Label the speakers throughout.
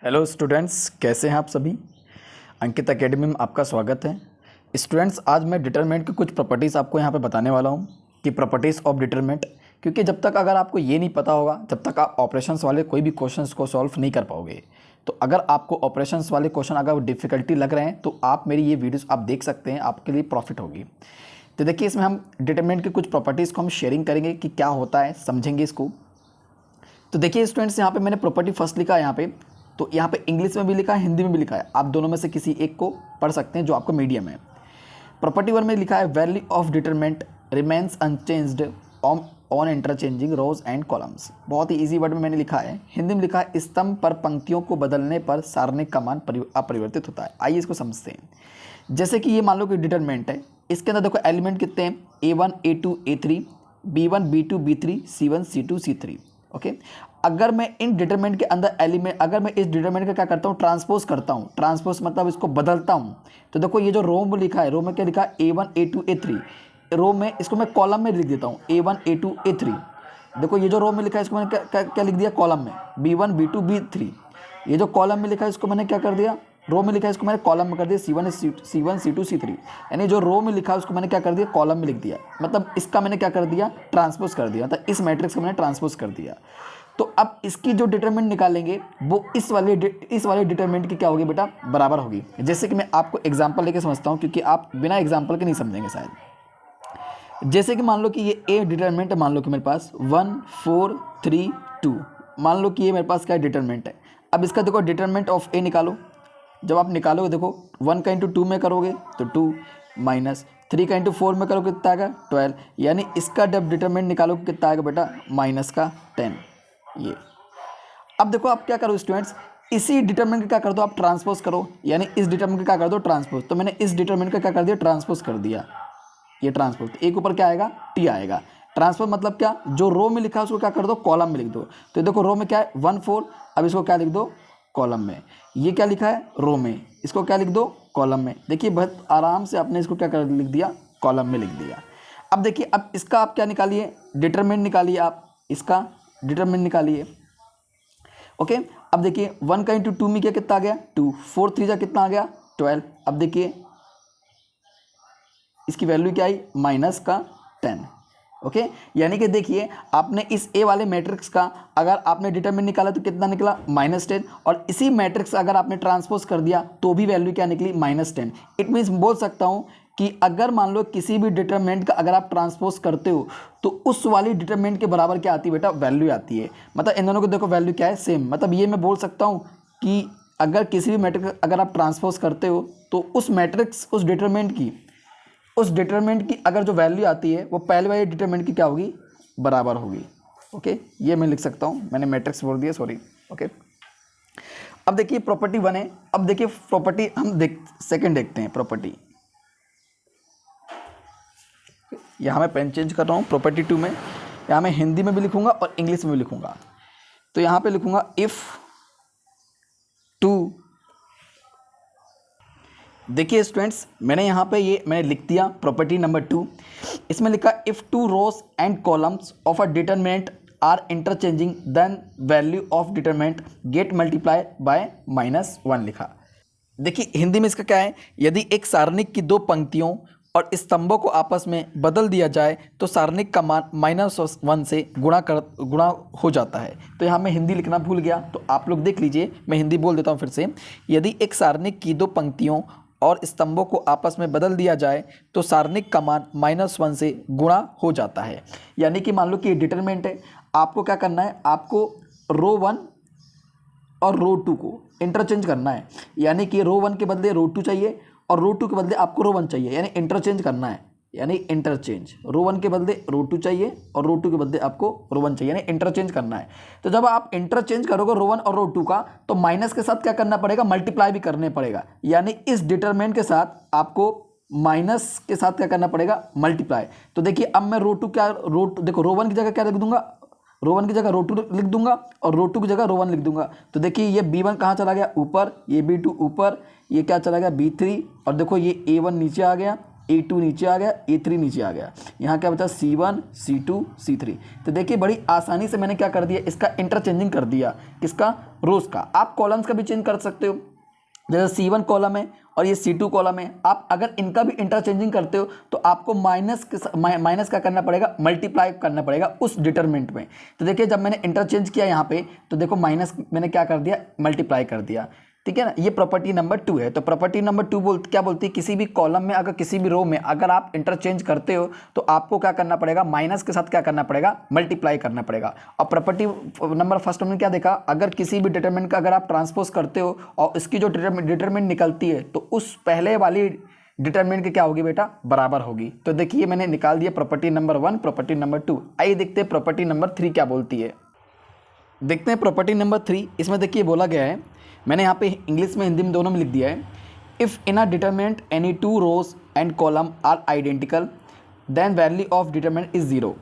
Speaker 1: Hello students, कैसे हैं आप सभी। अंकित एकेडमी में आपका स्वागत है। स्टूडेंट्स, आज मैं डिटरमिनेंट की कुछ प्रॉपर्टीज़ आपको यहाँ पे बताने वाला हूँ कि प्रॉपर्टीज़ ऑफ डिटरमिनेंट, क्योंकि जब तक अगर आपको ये नहीं पता होगा तब तक आप ऑपरेशंस वाले कोई भी क्वेश्चंस को सॉल्व नहीं कर पाओगे। तो अगर आपको ऑपरेशंस वाले क्वेश्चन अगर डिफ़िकल्टी लग रहे हैं तो आप मेरी ये वीडियोज़ आप देख सकते हैं, आपके लिए प्रॉफिट होगी। तो देखिए, इसमें हम डिटरमिनेंट की कुछ प्रॉपर्टीज़ को हम शेयरिंग करेंगे कि क्या होता है, समझेंगे इसको। तो देखिए स्टूडेंट्स, यहाँ पे मैंने प्रॉपर्टी फर्स्ट लिखा है यहाँ पे, तो यहाँ पे इंग्लिश में भी लिखा है, हिंदी में भी लिखा है। आप दोनों में से किसी एक को पढ़ सकते हैं जो आपको मीडियम है। प्रॉपर्टी वन में लिखा है value of determinant remains unchanged on interchanging rows and columns. बहुत ही इजी वर्ड में मैंने लिखा है। हिंदी में लिखा है स्तंभ पर पंक्तियों को बदलने पर सारणिक का मान अपरिवर्तित होता है। आइए इसको समझते हैं। जैसे कि ये मान लो कि डिटरमिनेंट है, इसके अंदर देखो एलिमेंट कितने हैं, A1 A2 A3 B1 B2 B3 C1 C2 C3। Okay, अगर मैं इन डिटरमिनेंट के अंदर एलिमेंट, अगर मैं इस डिटरमिनेंट का क्या करता हूँ, ट्रांसपोज करता हूँ। ट्रांसपोज मतलब इसको बदलता हूँ। तो देखो ये जो रो में लिखा है, रो में क्या लिखा है, A1 A2 A3। रो में इसको मैं कॉलम में लिख देता हूँ, A1 A2 A3। देखो ये जो रो में लिखा है इसको मैंने क्या लिख दिया, कॉलम में B1 B2 B3। ये जो कॉलम में लिखा है इसको मैंने क्या कर दिया, रो में लिखा है इसको मैंने कॉलम में कर दिया C1 C2 C3। यानी जो रो में लिखा है उसको मैंने क्या कर दिया, कॉलम में लिख दिया। मतलब इसका मैंने क्या कर दिया, ट्रांसपोज कर दिया। मतलब इस मैट्रिक्स को मैंने ट्रांसपोज कर दिया। तो अब इसकी जो डिटरमिनेंट निकालेंगे वो इस वाले डिटरमिनेंट की क्या होगी बेटा, बराबर होगी। जैसे कि मैं आपको एग्जांपल लेके समझता हूँ, क्योंकि आप बिना एग्जांपल के नहीं समझेंगे शायद। जैसे कि मान लो कि ये ए डिटरमिनेंट है, मान लो कि मेरे पास 1 4 3 2, मान लो कि ये मेरे पास क्या डिटरमिनेंट है। अब इसका देखो डिटरमिनेंट ऑफ ए निकालो। जब आप निकालोगे देखो 1 का इंटू 2 में करोगे तो 2 माइनस 3 का इंटू 4 में करोगे कितना आएगा 12। यानी इसका जब डिटरमिनेंट निकालोगे कितना आएगा बेटा, माइनस का 10। ये अब देखो आप क्या करो स्टूडेंट्स, इसी डिटरमिनेंट का क्या कर दो आप, ट्रांसपोज करो। यानी इस डिटरमिनेंट का क्या कर दो, ट्रांसपोज। तो मैंने इस डिटरमिनेंट का क्या कर दिया, ट्रांसपोज कर दिया। ये ट्रांसपोज, एक ऊपर क्या आएगा, टी आएगा। ट्रांसपोज मतलब क्या, जो रो में लिखा है उसको क्या कर दो, कॉलम में लिख दो। तो देखो रो में क्या है 1 4, अब इसको क्या लिख दो, कॉलम में। ये क्या लिखा है, रो में, इसको क्या लिख दो, कॉलम में। देखिए बहुत आराम से आपने इसको क्या कर लिख दिया, कॉलम में लिख दिया। अब देखिए, अब इसका आप क्या निकालिए, डिटरमिनेंट निकालिए। आप इसका डिटरमिनेंट निकालिए। ओके, अब देखिए 1 का इंटू 2 में क्या कितना आ गया, 2, 4 3 जा कितना आ गया 12। अब देखिए इसकी वैल्यू क्या आई, माइनस का 10। ओके, यानी कि देखिए आपने इस ए वाले मैट्रिक्स का अगर आपने डिटरमिनेंट निकाला तो कितना निकला, -10। और इसी मैट्रिक्स अगर आपने ट्रांसपोज कर दिया तो भी वैल्यू क्या निकली, -10। इट मीन्स बोल सकता हूं कि अगर मान लो किसी भी डिटरमिनेंट का अगर आप ट्रांसपोज करते हो तो उस वाली डिटरमिनेंट के बराबर क्या आती है बेटा, वैल्यू आती है। मतलब इन दोनों को देखो वैल्यू क्या है, सेम। मतलब ये मैं बोल सकता हूँ कि अगर किसी भी मैट्रिक्स अगर आप ट्रांसपोज करते हो तो उस मैट्रिक्स उस डिटरमिनेंट की अगर जो वैल्यू आती है वो पहले वाले डिटरमिनेंट की क्या होगी, बराबर होगी। ओके, ये मैं लिख सकता हूँ, मैंने मैट्रिक्स बोल दिया, सॉरी। ओके, अब देखिए प्रॉपर्टी 1 है। अब देखिए प्रॉपर्टी हम सेकंड देखते हैं। प्रॉपर्टी, यहाँ मैं पेन चेंज कर रहा हूँ। प्रॉपर्टी 2 में यहाँ मैं हिंदी में भी लिखूंगा और इंग्लिश में भी लिखूंगा। तो यहाँ पे लिखूंगा इफ 2, देखिए स्टूडेंट्स मैंने यहाँ पे ये मैंने लिख दिया प्रॉपर्टी नंबर 2। इसमें लिखा if 2 rows and columns of a determinant are interchanging then value of determinant get multiply by -1 लिखा। देखिए हिंदी में इसका क्या है, यदि एक सारणिक की दो पंक्तियों और स्तंभों को आपस में बदल दिया जाए तो सारणिक का मान -1 से गुणा हो जाता है। तो यहाँ मैं हिंदी लिखना भूल गया, तो आप लोग देख लीजिए, मैं हिंदी बोल देता हूँ फिर से। यदि एक सारणिक की दो पंक्तियों और स्तंभों को आपस में बदल दिया जाए तो सारणिक का मान -1 से गुणा हो जाता है। यानी कि मान लो कि डिटरमिनेंट है, आपको क्या करना है, आपको रो 1 और रो 2 को इंटरचेंज करना है। यानी कि रो 1 के बदले रो 2 चाहिए और रो 2 के बदले आपको रो 1 चाहिए, यानी इंटरचेंज करना है। यानी इंटरचेंज, रो 1 के बदले रो 2 चाहिए और रो 2 के बदले आपको रो 1 चाहिए, यानी इंटरचेंज करना है। तो जब आप इंटरचेंज करोगे रो 1 और रो 2 का, तो माइनस के साथ क्या करना पड़ेगा, मल्टीप्लाई भी करने पड़ेगा। यानी इस डिटरमिनेंट के साथ आपको माइनस के साथ क्या करना पड़ेगा, मल्टीप्लाई। तो देखिए अब मैं देखो रो 1 की जगह क्या लिख दूंगा, रो 1 की जगह रो 2 लिख दूंगा और रो 2 की जगह रो 1 लिख दूंगा। तो देखिए ये B1 कहाँ चला गया, ऊपर, ये B2 ऊपर, ये क्या चला गया B3, और देखो ये A1 नीचे आ गया, A2 नीचे आ गया, A3 नीचे आ गया, यहाँ क्या बचा C1 C2 C3। तो देखिए बड़ी आसानी से मैंने क्या कर दिया, इसका इंटरचेंजिंग कर दिया, किसका, रोज का। आप कॉलम्स का भी चेंज कर सकते हो, जैसे C1 कॉलम है और ये C2 कॉलम है, आप अगर इनका भी इंटरचेंजिंग करते हो तो आपको माइनस क्या करना पड़ेगा, मल्टीप्लाई करना पड़ेगा उस डिटरमिनेंट में। तो देखिए जब मैंने इंटरचेंज किया यहाँ पे तो देखो माइनस मैंने क्या कर दिया, मल्टीप्लाई कर दिया, ठीक है ना। ये प्रॉपर्टी नंबर 2 है। तो प्रॉपर्टी नंबर 2 क्या बोलती है, किसी भी कॉलम में अगर किसी भी रो में अगर आप इंटरचेंज करते हो तो आपको क्या करना पड़ेगा, माइनस के साथ क्या करना पड़ेगा, मल्टीप्लाई करना पड़ेगा। और प्रॉपर्टी नंबर फर्स्ट हमने क्या देखा, अगर किसी भी डिटरमिनेंट का अगर आप ट्रांसपोज करते हो और इसकी जो डिटरमिनेंट निकलती है तो उस पहले वाली डिटरमिनेंट की क्या होगी बेटा, बराबर होगी। तो देखिए मैंने निकाल दिया प्रॉपर्टी नंबर 1, प्रॉपर्टी नंबर 2। आइए देखते हैं प्रॉपर्टी नंबर 3 क्या बोलती है। देखते हैं प्रॉपर्टी नंबर 3। इसमें देखिए बोला गया है, मैंने यहाँ पे इंग्लिश में हिंदी में दोनों में लिख दिया है, if in a determinant any 2 rows and column are identical then value of determinant is 0।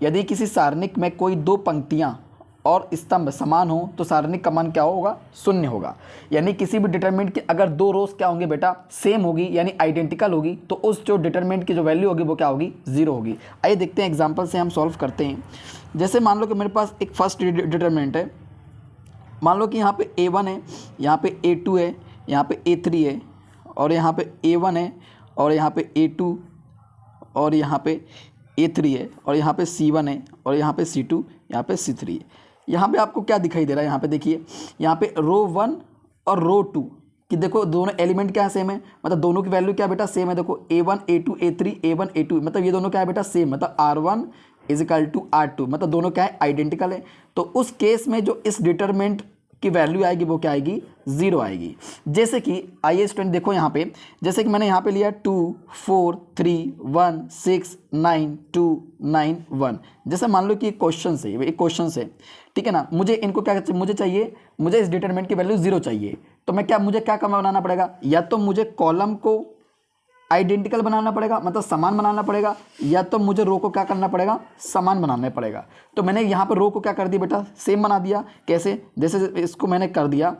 Speaker 1: यदि किसी सारणिक में कोई 2 पंक्तियाँ और स्तंभ समान हो तो सारणिक का मान क्या होगा, 0 होगा। यानी किसी भी डिटरमिनेंट की अगर 2 रोज क्या होंगे बेटा, सेम होगी यानी आइडेंटिकल होगी, तो उस जो डिटरमिनेंट की जो वैल्यू होगी वो क्या होगी, 0 होगी। आइए देखते हैं एग्जाम्पल से हम सॉल्व करते हैं। जैसे मान लो कि मेरे पास एक फर्स्ट डिटरमिनेंट है, मान लो कि यहाँ पे A1 है, यहाँ पे A2 है, यहाँ पे A3 है, और यहाँ पे A1 है, और यहाँ पे A2, और यहाँ पे A3 है, और यहाँ पे C1 है, और यहाँ पे C2, यहाँ पे C3 है। यहाँ पे आपको क्या दिखाई दे रहा है, यहाँ पे देखिए, यहाँ पे रो 1 और रो 2 कि देखो दोनों एलिमेंट क्या है, सेम है, मतलब दोनों की वैल्यू क्या बेटा, सेम है। देखो A1 A2 A3 A1 A2, मतलब ये दोनों क्या है बेटा, सेम, मतलब R1 is equal to R2, मतलब दोनों क्या है, आइडेंटिकल है। तो उस केस में जो इस डिटरमिनेंट की वैल्यू आएगी वो क्या आएगी, 0 आएगी। जैसे कि आइए स्टूडेंट देखो यहाँ पे, जैसे कि मैंने यहाँ पे लिया 2 4 3 1 6 9 2 9 1। जैसे मान लो कि एक क्वेश्चन से, एक क्वेश्चन से, ठीक है ना, मुझे इनको क्या मुझे चाहिए, मुझे इस डिटरमिनेंट की वैल्यू 0 चाहिए। तो मैं क्या, मुझे क्या बनाना पड़ेगा, या तो मुझे कॉलम को आइडेंटिकल बनाना पड़ेगा, मतलब समान बनाना पड़ेगा, या तो मुझे रो को क्या करना पड़ेगा, समान बनाना पड़ेगा। तो मैंने यहाँ पर रो को क्या कर दिया बेटा, सेम बना दिया। कैसे, जैसे इसको मैंने कर दिया,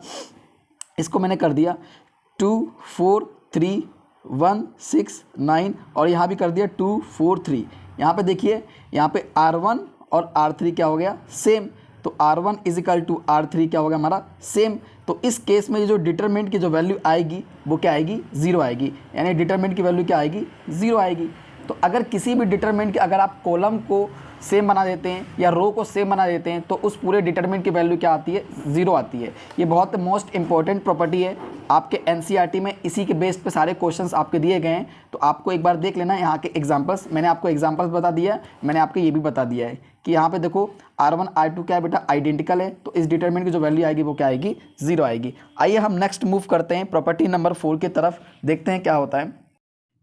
Speaker 1: 2 4 3 1 6 9, और यहाँ भी कर दिया 2 4 3। यहाँ पे देखिए, यहाँ पे R1 और R3 क्या हो गया, सेम। तो R1 is equal to R3 क्या होगा हमारा, सेम। तो इस केस में जो डिटरमिनेंट की जो वैल्यू आएगी वो क्या आएगी, 0 आएगी, यानी डिटरमिनेंट की वैल्यू क्या आएगी, 0 आएगी। तो अगर किसी भी डिटरमिनेंट के अगर आप कॉलम को सेम बना देते हैं या रो को सेम बना देते हैं तो उस पूरे डिटरमिनेंट की वैल्यू क्या आती है, 0 आती है। ये बहुत मोस्ट इंपॉर्टेंट प्रॉपर्टी है, आपके एनसीईआरटी में इसी के बेस पे सारे क्वेश्चंस आपके दिए गए हैं। तो आपको एक बार देख लेना यहाँ के एग्जांपल्स, मैंने आपको एग्जांपल्स बता दिया है, मैंने आपको ये भी बता दिया है कि यहाँ पे देखो R1 R2 क्या है बेटा, आइडेंटिकल है, तो इस डिटरमिनेंट की जो वैल्यू आएगी वो क्या आएगी, 0 आएगी। आइए हम नेक्स्ट मूव करते हैं प्रॉपर्टी नंबर 4 की तरफ, देखते हैं क्या होता है।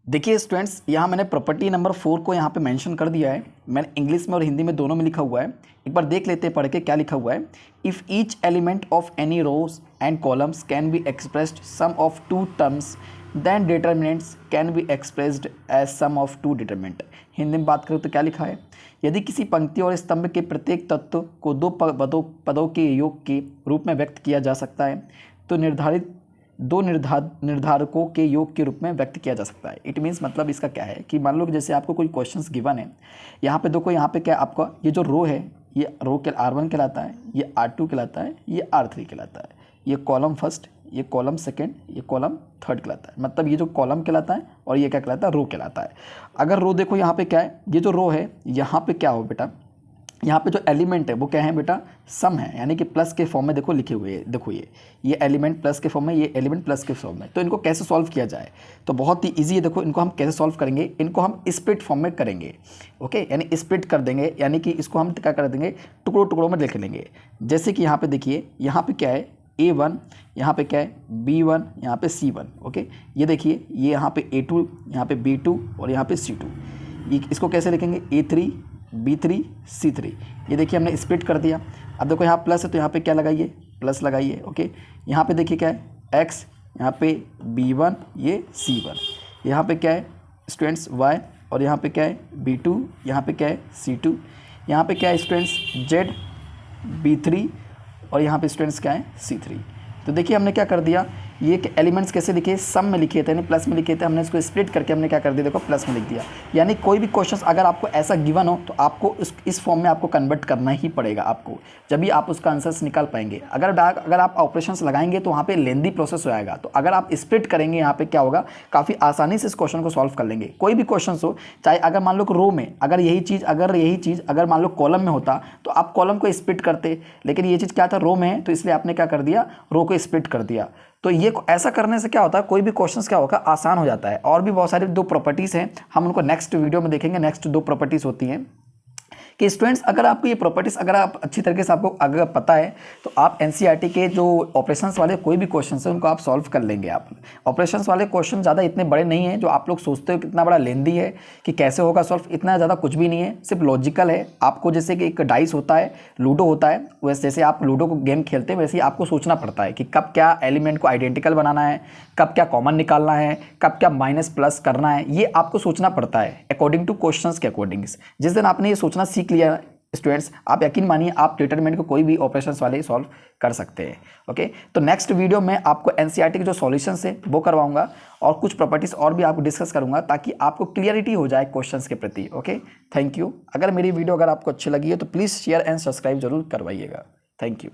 Speaker 1: देखिए स्टूडेंट्स, यहाँ मैंने प्रॉपर्टी नंबर 4 को यहाँ पे मेंशन कर दिया है, मैंने इंग्लिश में और हिंदी में दोनों में लिखा हुआ है। एक बार देख लेते हैं पढ़ के क्या लिखा हुआ है। If each element of any rows and columns can be expressed sum of 2 terms then determinants can be expressed as sum of 2 determinant. Hindi में बात करें तो क्या लिखा है, यदि किसी पंक्ति और स्तंभ के प्रत्येक तत्व को 2 पदों के योग के रूप में व्यक्त किया जा सकता है तो निर्धारित 2 निर्धारकों के योग के रूप में व्यक्त किया जा सकता है। इट मीन्स मतलब इसका क्या है कि मान लो कि जैसे आपको कोई क्वेश्चंस गिवन है, यहाँ पे देखो, यहाँ पे क्या आपका ये जो रो है ये रो के R1 कहलाता है, ये R2 कहलाता है, ये R3 कहलाता है, ये कॉलम फर्स्ट, ये कॉलम सेकंड, ये कॉलम थर्ड कहलाता है। मतलब ये जो कॉलम कहलाता है और ये क्या कहलाता है, रो कहलाता है। अगर रो देखो यहाँ पे क्या है, ये जो रो है यहाँ पे क्या हो बेटा, यहाँ पे जो एलिमेंट है वो क्या है बेटा, सम है, यानी कि प्लस के फॉर्म में देखो लिखे हुए हैं। देखो ये एलिमेंट प्लस के फॉर्म में, ये एलिमेंट प्लस के फॉर्म में। तो इनको कैसे सॉल्व किया जाए, तो बहुत ही इजी है। देखो इनको हम कैसे सॉल्व करेंगे, इनको हम स्प्लिट फॉर्म में करेंगे। ओके, यानी स्प्लिट कर देंगे, यानी कि इसको हम क्या कर देंगे, टुकड़ों में लिख लेंगे। जैसे कि यहाँ पे देखिए, यहाँ पे क्या है A1, यहाँ पे क्या है B1, यहाँ पे C1। ओके, ये देखिए, ये यहाँ पे A2, यहाँ पे B2 और यहाँ पे C2। ये इसको कैसे लिखेंगे, A3 B3 C3। ये देखिए हमने स्प्लिट कर दिया। अब देखो यहाँ प्लस है तो यहाँ पे क्या लगाइए, प्लस लगाइए। ओके, यहाँ पे देखिए क्या है X, यहाँ पे B1, ये C1, यहाँ पे क्या है स्टूडेंट्स Y, और यहाँ पे क्या है B2, यहाँ पे क्या है C2, यहाँ पे क्या है स्टूडेंट्स Z B3, और यहाँ पे स्टूडेंट्स क्या है C3। तो देखिए हमने क्या कर दिया, ये एलिमेंट्स कैसे लिखे, सम में लिखे थे, प्लस में लिखे थे, हमने इसको स्प्लिट करके हमने क्या कर दिया, देखो प्लस में लिख दिया। यानी कोई भी क्वेश्चन अगर आपको ऐसा गिवन हो तो आपको इस फॉर्म में आपको कन्वर्ट करना ही पड़ेगा आपको, जब भी आप उसका आंसर्स निकाल पाएंगे। अगर आप ऑपरेशंस लगाएंगे तो वहाँ पे लेंदी प्रोसेस हो जाएगा, तो अगर आप स्प्लिट करेंगे यहाँ पे क्या होगा, काफ़ी आसानी से इस क्वेश्चन को सॉल्व कर लेंगे। कोई भी क्वेश्चन हो, चाहे अगर मान लो रो में अगर यही चीज़ अगर मान लो कॉलम में होता तो आप कॉलम को स्प्लिट करते, लेकिन ये चीज़ क्या था, रो में है, तो इसलिए आपने क्या कर दिया, रो को स्प्लिट कर दिया। तो ये ऐसा करने से क्या होता है, कोई भी क्वेश्चंस क्या होगा, आसान हो जाता है। और भी बहुत सारी 2 प्रॉपर्टीज़ हैं, हम उनको नेक्स्ट वीडियो में देखेंगे। नेक्स्ट 2 प्रॉपर्टीज़ होती हैं कि स्टूडेंट्स अगर आपको ये प्रॉपर्टीज़ अगर आप अच्छी तरीके से आपको अगर पता है तो आप एनसीईआरटी के जो ऑपरेशंस वाले कोई भी क्वेश्चन है उनको आप सॉल्व कर लेंगे। आप ऑपरेशंस वाले क्वेश्चन ज़्यादा इतने बड़े नहीं हैं जो आप लोग सोचते हो कितना बड़ा लेंदी है कि कैसे होगा सॉल्व, इतना ज़्यादा कुछ भी नहीं है, सिर्फ लॉजिकल है। आपको जैसे कि एक डाइस होता है, लूडो होता है, वैसे जैसे आप लूडो को गेम खेलते हैं वैसे ही आपको सोचना पड़ता है कि कब क्या एलिमेंट को आइडेंटिकल बनाना है, कब क्या कॉमन निकालना है, कब क्या माइनस प्लस करना है, ये आपको सोचना पड़ता है अकॉर्डिंग टू क्वेश्चंस के अकॉर्डिंग। जिस दिन आपने ये सोचना सीख लिया स्टूडेंट्स, आप यकीन मानिए आप डिटरमिनेंट को कोई भी ऑपरेशंस वाले सॉल्व कर सकते हैं। ओके, तो नेक्स्ट वीडियो में आपको एनसीईआरटी के जो सॉल्यूशंस है वो करवाऊंगा और कुछ प्रॉपर्टीज और भी आपको डिस्कस करूंगा ताकि आपको क्लियरिटी हो जाए क्वेश्चंस के प्रति। Okay, thank you. अगर मेरी वीडियो अगर आपको अच्छी लगी है तो प्लीज़ शेयर एंड सब्सक्राइब जरूर करवाइएगा। Thank you.